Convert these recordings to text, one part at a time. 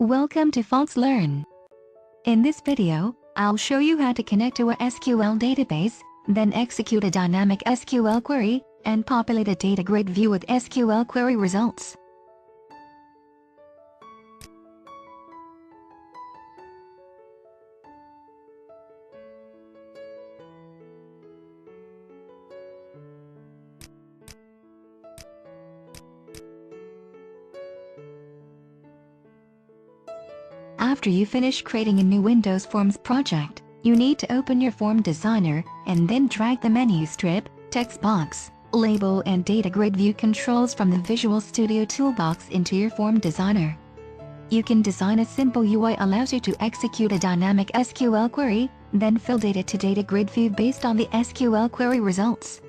Welcome to FoxLearn. In this video, I'll show you how to connect to a SQL database, then execute a dynamic SQL query, and populate a data grid view with SQL query results. After you finish creating a new Windows Forms project, you need to open your Form Designer and then drag the menu strip, text box, label and data grid view controls from the Visual Studio toolbox into your Form Designer. You can design a simple UI allows you to execute a dynamic SQL query, then fill data to data grid view based on the SQL query results.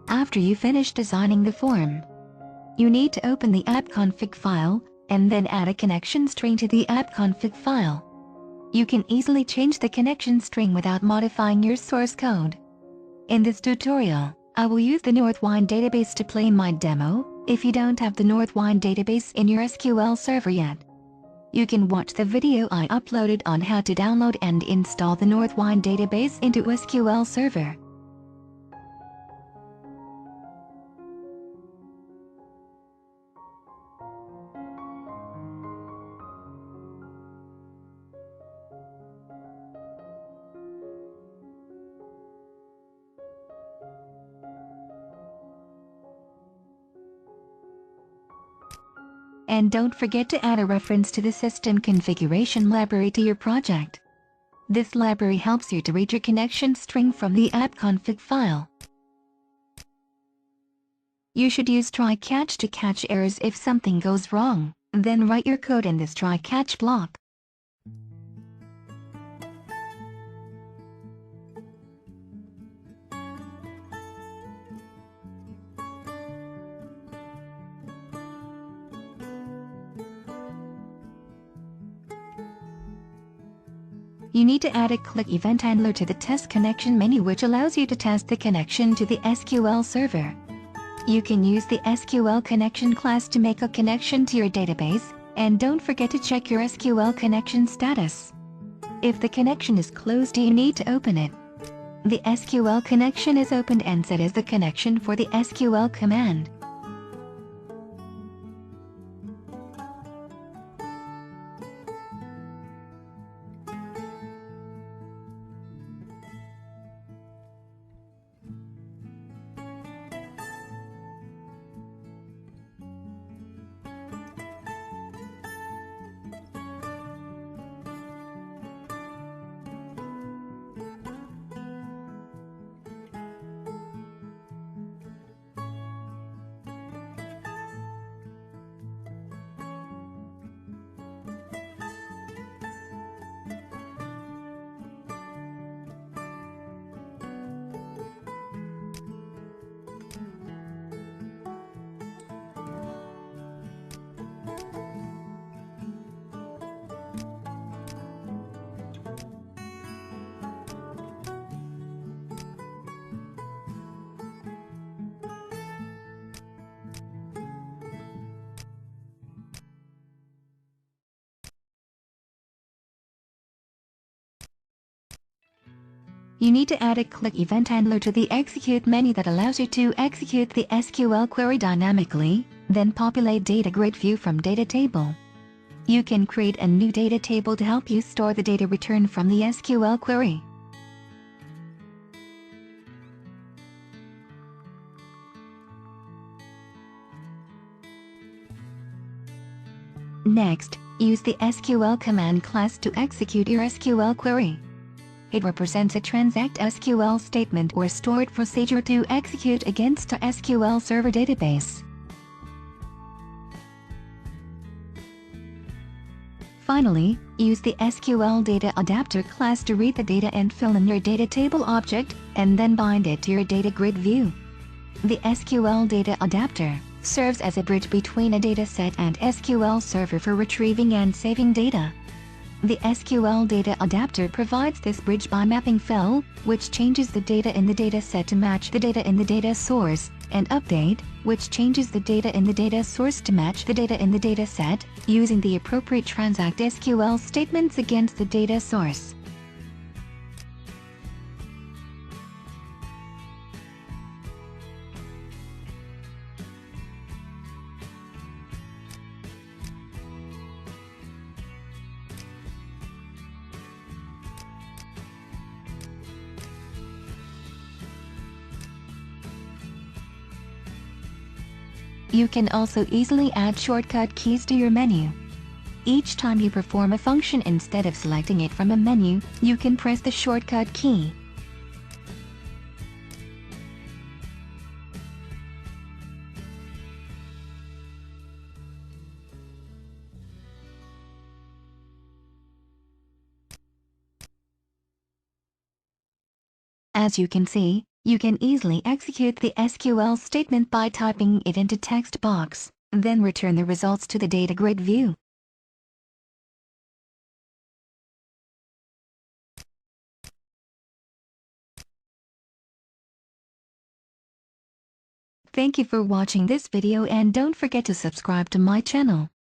After you finish designing the form, you need to open the app config file, and then add a connection string to the app config file. You can easily change the connection string without modifying your source code. In this tutorial, I will use the Northwind database to play my demo. If you don't have the Northwind database in your SQL Server yet, you can watch the video I uploaded on how to download and install the Northwind database into SQL Server. And don't forget to add a reference to the system configuration library to your project. This library helps you to read your connection string from the app config file. You should use try-catch to catch errors if something goes wrong, then write your code in this try-catch block. You need to add a click event handler to the test connection menu, which allows you to test the connection to the SQL Server. You can use the SQL connection class to make a connection to your database, And don't forget to check your SQL connection status. If the connection is closed, you need to open it. The SQL connection is opened and set as the connection for the SQL command. You need to add a click event handler to the execute menu that allows you to execute the SQL query dynamically, then populate DataGridView from DataTable. You can create a new data table to help you store the data returned from the SQL query. Next, use the SQL command class to execute your SQL query. It represents a transact SQL statement or stored procedure to execute against a SQL Server database. Finally, use the SQL Data Adapter class to read the data and fill in your data table object, and then bind it to your DataGridView. The SQL Data Adapter serves as a bridge between a dataset and SQL Server for retrieving and saving data. The SQL Data Adapter provides this bridge by mapping fill, which changes the data in the dataset to match the data in the data source, and update, which changes the data in the data source to match the data in the dataset, using the appropriate transact SQL statements against the data source. You can also easily add shortcut keys to your menu. Each time you perform a function, instead of selecting it from a menu, you can press the shortcut key. As you can see, you can easily execute the SQL statement by typing it into text box, then return the results to the DataGridView. Thank you for watching this video, and don't forget to subscribe to my channel.